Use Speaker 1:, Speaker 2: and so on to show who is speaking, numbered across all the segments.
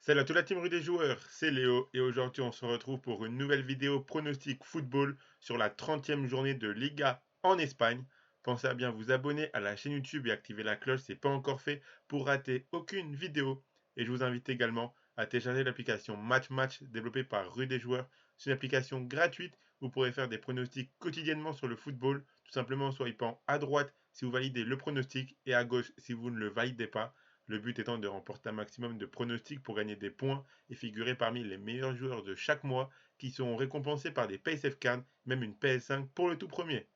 Speaker 1: Salut à toute la team rue des joueurs, c'est Léo et aujourd'hui on se retrouve pour une nouvelle vidéo pronostic football sur la 30e journée de Liga en Espagne. Pensez à bien vous abonner à la chaîne YouTube et activer la cloche si ce n'est pas encore fait pour rater aucune vidéo. Et je vous invite également à télécharger l'application Match Match développée par Rue des joueurs. C'est une application gratuite où vous pourrez faire des pronostics quotidiennement sur le football, tout simplement en swipant à droite si vous validez le pronostic et à gauche si vous ne le validez pas. Le but étant de remporter un maximum de pronostics pour gagner des points et figurer parmi les meilleurs joueurs de chaque mois qui seront récompensés par des PaySafe Cards, même une PS5 pour le tout premier.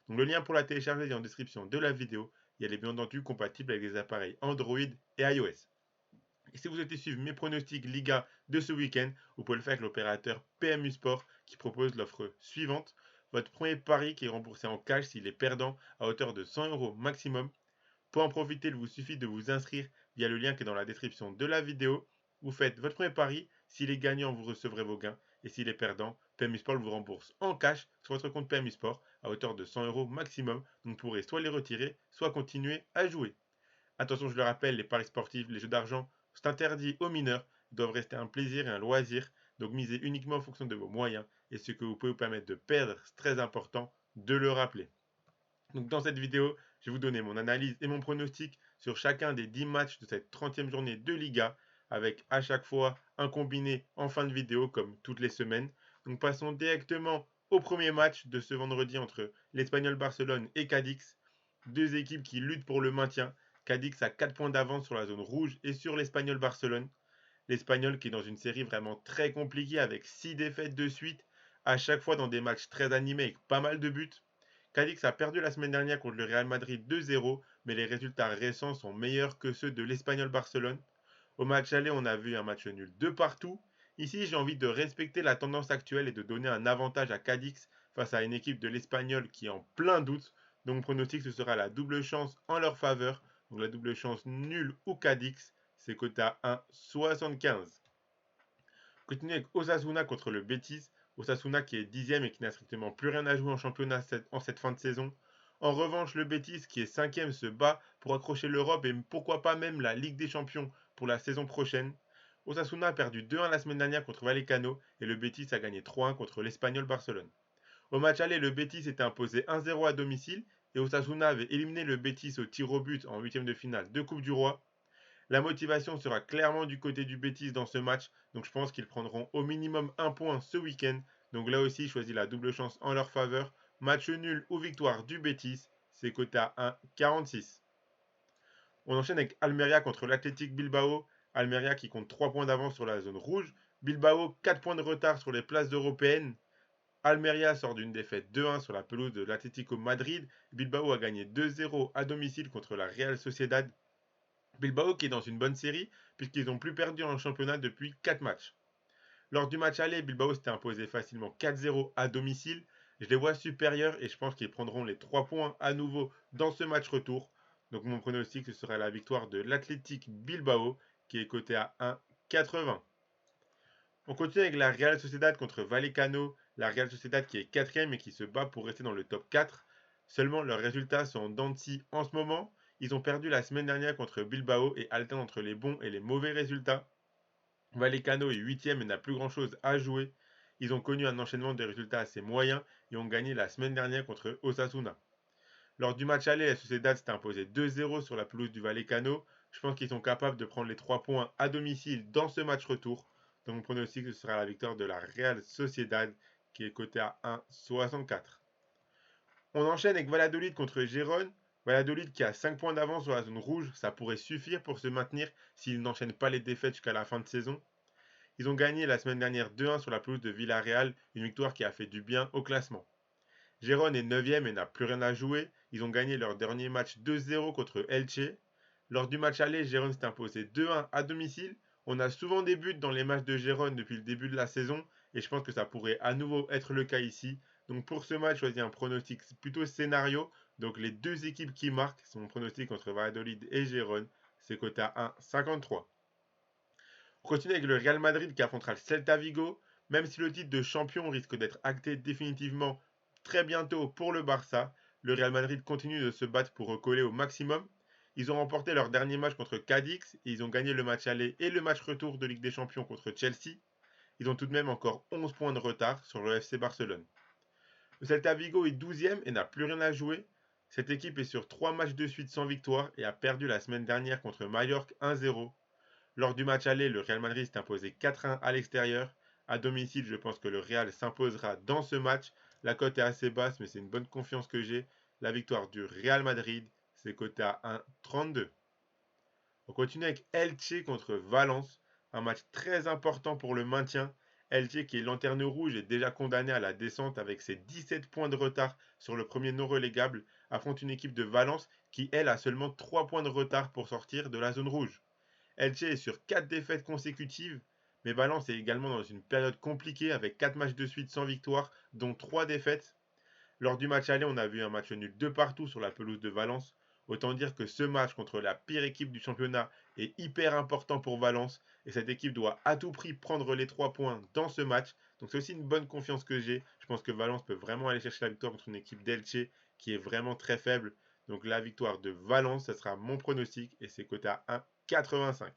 Speaker 1: Donc le lien pour la télécharger est en description de la vidéo et elle est bien entendu compatible avec les appareils Android et iOS. Et si vous souhaitez suivre mes pronostics Liga de ce week-end, vous pouvez le faire avec l'opérateur PMU Sport qui propose l'offre suivante. Votre premier pari qui est remboursé en cash s'il est perdant à hauteur de 100 euros maximum. Pour en profiter, il vous suffit de vous inscrire via le lien qui est dans la description de la vidéo. Vous faites votre premier pari. S'il est gagnant, vous recevrez vos gains. Et s'il est perdant, PMU Sport vous rembourse en cash sur votre compte PMU Sport à hauteur de 100 euros maximum. Donc vous pourrez soit les retirer, soit continuer à jouer. Attention, je le rappelle, les paris sportifs, les jeux d'argent sont interdits aux mineurs. Ils doivent rester un plaisir et un loisir. Donc misez uniquement en fonction de vos moyens. Et ce que vous pouvez vous permettre de perdre, c'est très important de le rappeler. Donc dans cette vidéo, je vais vous donner mon analyse et mon pronostic sur chacun des 10 matchs de cette 30e journée de Liga, avec à chaque fois un combiné en fin de vidéo comme toutes les semaines. Donc passons directement au premier match de ce vendredi entre l'Espagnol Barcelone et Cadix, deux équipes qui luttent pour le maintien. Cadix a 4 points d'avance sur la zone rouge et sur l'Espagnol Barcelone. L'Espagnol qui est dans une série vraiment très compliquée avec 6 défaites de suite, à chaque fois dans des matchs très animés avec pas mal de buts. Cadix a perdu la semaine dernière contre le Real Madrid 2-0, mais les résultats récents sont meilleurs que ceux de l'Espagnol Barcelone. Au match aller, on a vu un match nul de partout. Ici, j'ai envie de respecter la tendance actuelle et de donner un avantage à Cadix face à une équipe de l'Espagnol qui est en plein doute. Donc, mon pronostic, ce sera la double chance en leur faveur. Donc, la double chance nul ou Cadix, c'est coté à 1,75. Continuez avec Osasuna contre le Betis. Osasuna qui est 10e et qui n'a strictement plus rien à jouer en championnat en cette fin de saison. En revanche, le Betis qui est 5e se bat pour accrocher l'Europe et pourquoi pas même la Ligue des Champions pour la saison prochaine. Osasuna a perdu 2-1 la semaine dernière contre Vallecano et le Betis a gagné 3-1 contre l'Espagnol Barcelone. Au match aller, le Betis était imposé 1-0 à domicile et Osasuna avait éliminé le Betis au tir au but en huitième de finale de Coupe du Roi. La motivation sera clairement du côté du Betis dans ce match, donc je pense qu'ils prendront au minimum un point ce week-end. Donc là aussi, choisis la double chance en leur faveur. Match nul ou victoire du Betis, c'est coté à 1,46. On enchaîne avec Almeria contre l'Athletic Bilbao. Almeria qui compte 3 points d'avance sur la zone rouge. Bilbao 4 points de retard sur les places européennes. Almeria sort d'une défaite 2-1 sur la pelouse de l'Atlético Madrid. Bilbao a gagné 2-0 à domicile contre la Real Sociedad. Bilbao qui est dans une bonne série puisqu'ils n'ont plus perdu en championnat depuis 4 matchs. Lors du match aller, Bilbao s'était imposé facilement 4-0 à domicile. Je les vois supérieurs et je pense qu'ils prendront les 3 points à nouveau dans ce match retour. Donc mon pronostic ce sera la victoire de l'Athletic Bilbao qui est coté à 1,80. On continue avec la Real Sociedad contre Vallecano. La Real Sociedad qui est 4e et qui se bat pour rester dans le top 4. Seulement leurs résultats sont en dents de scie en ce moment. Ils ont perdu la semaine dernière contre Bilbao et alternent entre les bons et les mauvais résultats. Vallecano est 8e et n'a plus grand chose à jouer. Ils ont connu un enchaînement de résultats assez moyens et ont gagné la semaine dernière contre Osasuna. Lors du match aller, la Sociedad s'est imposée 2-0 sur la pelouse du Vallecano. Je pense qu'ils sont capables de prendre les 3 points à domicile dans ce match retour. Donc mon pronostic ce sera la victoire de la Real Sociedad qui est cotée à 1,64. On enchaîne avec Valladolid contre Gérone. Valladolid qui a 5 points d'avance sur la zone rouge, ça pourrait suffire pour se maintenir s'ils n'enchaînent pas les défaites jusqu'à la fin de saison. Ils ont gagné la semaine dernière 2-1 sur la pelouse de Villarreal, une victoire qui a fait du bien au classement. Gérone est 9e et n'a plus rien à jouer. Ils ont gagné leur dernier match 2-0 contre Elche. Lors du match aller, Gérone s'est imposé 2-1 à domicile. On a souvent des buts dans les matchs de Gérone depuis le début de la saison et je pense que ça pourrait à nouveau être le cas ici. Donc pour ce match, je choisis un pronostic plutôt scénario. Donc les deux équipes qui marquent sont mon pronostic entre Valladolid et Gérone. C'est coté à 1,53. On continue avec le Real Madrid qui affrontera le Celta Vigo. Même si le titre de champion risque d'être acté définitivement très bientôt pour le Barça, le Real Madrid continue de se battre pour recoller au maximum. Ils ont remporté leur dernier match contre Cadix et ils ont gagné le match aller et le match retour de Ligue des Champions contre Chelsea. Ils ont tout de même encore 11 points de retard sur le FC Barcelone. Le Celta Vigo est 12e et n'a plus rien à jouer. Cette équipe est sur 3 matchs de suite sans victoire et a perdu la semaine dernière contre Mallorca 1-0. Lors du match aller, le Real Madrid s'est imposé 4-1 à l'extérieur. À domicile, je pense que le Real s'imposera dans ce match. La cote est assez basse, mais c'est une bonne confiance que j'ai. La victoire du Real Madrid, c'est coté à 1,32. On continue avec Elche contre Valence, un match très important pour le maintien. Elche, qui est lanterne rouge, est déjà condamné à la descente avec ses 17 points de retard sur le premier non relégable, affronte une équipe de Valence qui, elle, a seulement 3 points de retard pour sortir de la zone rouge. Elche est sur 4 défaites consécutives, mais Valence est également dans une période compliquée avec 4 matchs de suite sans victoire, dont 3 défaites. Lors du match aller, on a vu un match nul de partout sur la pelouse de Valence. Autant dire que ce match contre la pire équipe du championnat est hyper important pour Valence et cette équipe doit à tout prix prendre les 3 points dans ce match. Donc c'est aussi une bonne confiance que j'ai. Je pense que Valence peut vraiment aller chercher la victoire contre une équipe d'Elche qui est vraiment très faible. Donc la victoire de Valence, ce sera mon pronostic et c'est coté à 1,85.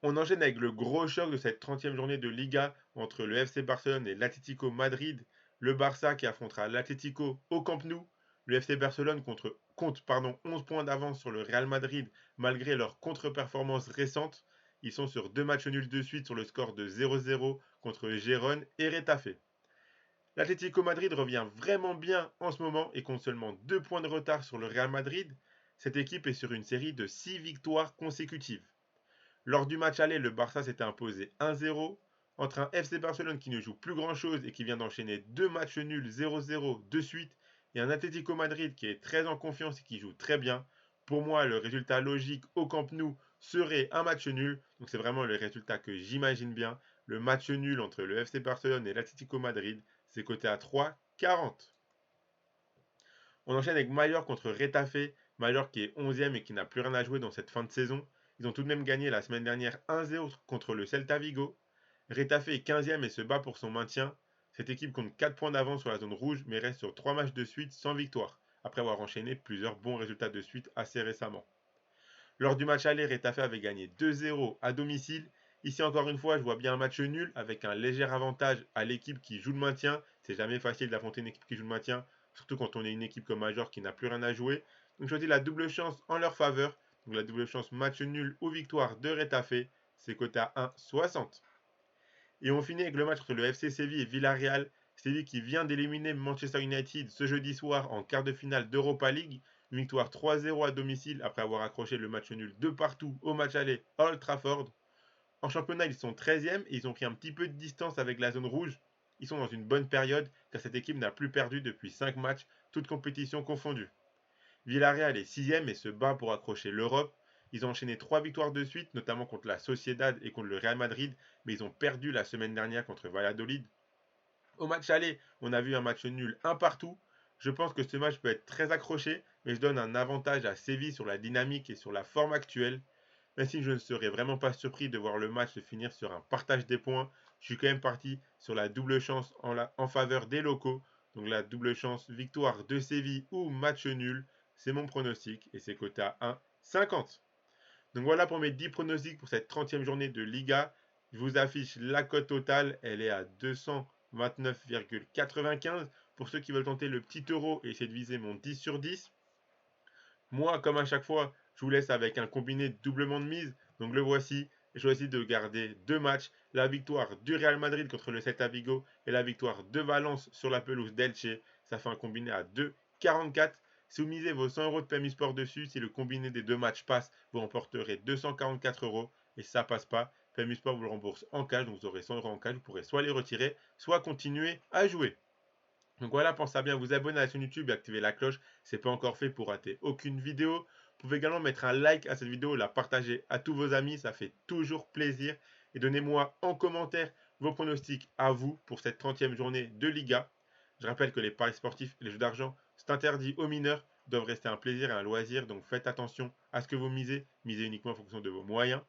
Speaker 1: On enchaîne avec le gros choc de cette 30e journée de Liga entre le FC Barcelone et l'Atlético Madrid. Le Barça qui affrontera l'Atlético au Camp Nou. Le FC Barcelone compte 11 points d'avance sur le Real Madrid malgré leur contre-performance récente. Ils sont sur 2 matchs nuls de suite sur le score de 0-0 contre Gérone et Retafe. L'Atlético Madrid revient vraiment bien en ce moment et compte seulement 2 points de retard sur le Real Madrid. Cette équipe est sur une série de 6 victoires consécutives. Lors du match aller, le Barça s'était imposé 1-0 entre un FC Barcelone qui ne joue plus grand chose et qui vient d'enchaîner 2 matchs nuls 0-0 de suite et un Atlético Madrid qui est très en confiance et qui joue très bien. Pour moi, le résultat logique au Camp Nou serait un match nul. Donc c'est vraiment le résultat que j'imagine bien. Le match nul entre le FC Barcelone et l'Atlético Madrid, c'est coté à 3,40. On enchaîne avec Mallorca contre Retafe. Mallorca qui est 11e et qui n'a plus rien à jouer dans cette fin de saison. Ils ont tout de même gagné la semaine dernière 1-0 contre le Celta Vigo. Retafe est 15e et se bat pour son maintien. Cette équipe compte 4 points d'avance sur la zone rouge mais reste sur 3 matchs de suite sans victoire, après avoir enchaîné plusieurs bons résultats de suite assez récemment. Lors du match aller, Retafe avait gagné 2-0 à domicile. Ici encore une fois, je vois bien un match nul avec un léger avantage à l'équipe qui joue le maintien. C'est jamais facile d'affronter une équipe qui joue le maintien, surtout quand on est une équipe comme Major qui n'a plus rien à jouer. Donc je choisis la double chance en leur faveur. Donc la double chance match nul ou victoire de Retafe, c'est coté à 1,60. Et on finit avec le match entre le FC Séville et Villarreal. Séville qui vient d'éliminer Manchester United ce jeudi soir en quart de finale d'Europa League. Une victoire 3-0 à domicile après avoir accroché le match nul de partout au match aller à Old Trafford. En championnat, ils sont 13e et ils ont pris un petit peu de distance avec la zone rouge. Ils sont dans une bonne période car cette équipe n'a plus perdu depuis 5 matchs, toutes compétitions confondues. Villarreal est 6e et se bat pour accrocher l'Europe. Ils ont enchaîné 3 victoires de suite, notamment contre la Sociedad et contre le Real Madrid, mais ils ont perdu la semaine dernière contre Valladolid. Au match aller, on a vu un match nul un partout. Je pense que ce match peut être très accroché, mais je donne un avantage à Séville sur la dynamique et sur la forme actuelle. Même si je ne serais vraiment pas surpris de voir le match se finir sur un partage des points, je suis quand même parti sur la double chance en faveur des locaux. Donc la double chance victoire de Séville ou match nul, c'est mon pronostic et c'est coté à 1,50. Donc voilà pour mes 10 pronostics pour cette 30e journée de Liga. Je vous affiche la cote totale, elle est à 229,95. Pour ceux qui veulent tenter le petit euro et essayer de viser mon 10 sur 10. Moi, comme à chaque fois, je vous laisse avec un combiné doublement de mise. Donc le voici. J'ai choisi de garder 2 matchs. La victoire du Real Madrid contre le Celta Vigo et la victoire de Valence sur la pelouse d'Elche. Ça fait un combiné à 2,44. Si vous misez vos 100 € de PMU Sport dessus, si le combiné des 2 matchs passe, vous remporterez 244 €. Et si ça passe pas, PMU Sport vous le rembourse en cash. Donc vous aurez 100 € en cash. Vous pourrez soit les retirer, soit continuer à jouer. Donc voilà, pensez à bien vous abonner à la chaîne YouTube et activer la cloche. C'est pas encore fait pour rater aucune vidéo. Vous pouvez également mettre un like à cette vidéo, la partager à tous vos amis, ça fait toujours plaisir. Et donnez-moi en commentaire vos pronostics à vous pour cette 30e journée de Liga. Je rappelle que les paris sportifs et les jeux d'argent, c'est interdit aux mineurs, doivent rester un plaisir et un loisir, donc faites attention à ce que vous misez. Misez uniquement en fonction de vos moyens.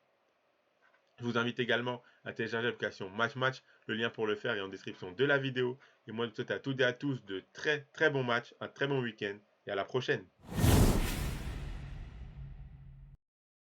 Speaker 1: Je vous invite également à télécharger l'application Match. Le lien pour le faire est en description de la vidéo. Et moi, je vous souhaite à toutes et à tous de très très bons matchs, un très bon week-end et à la prochaine.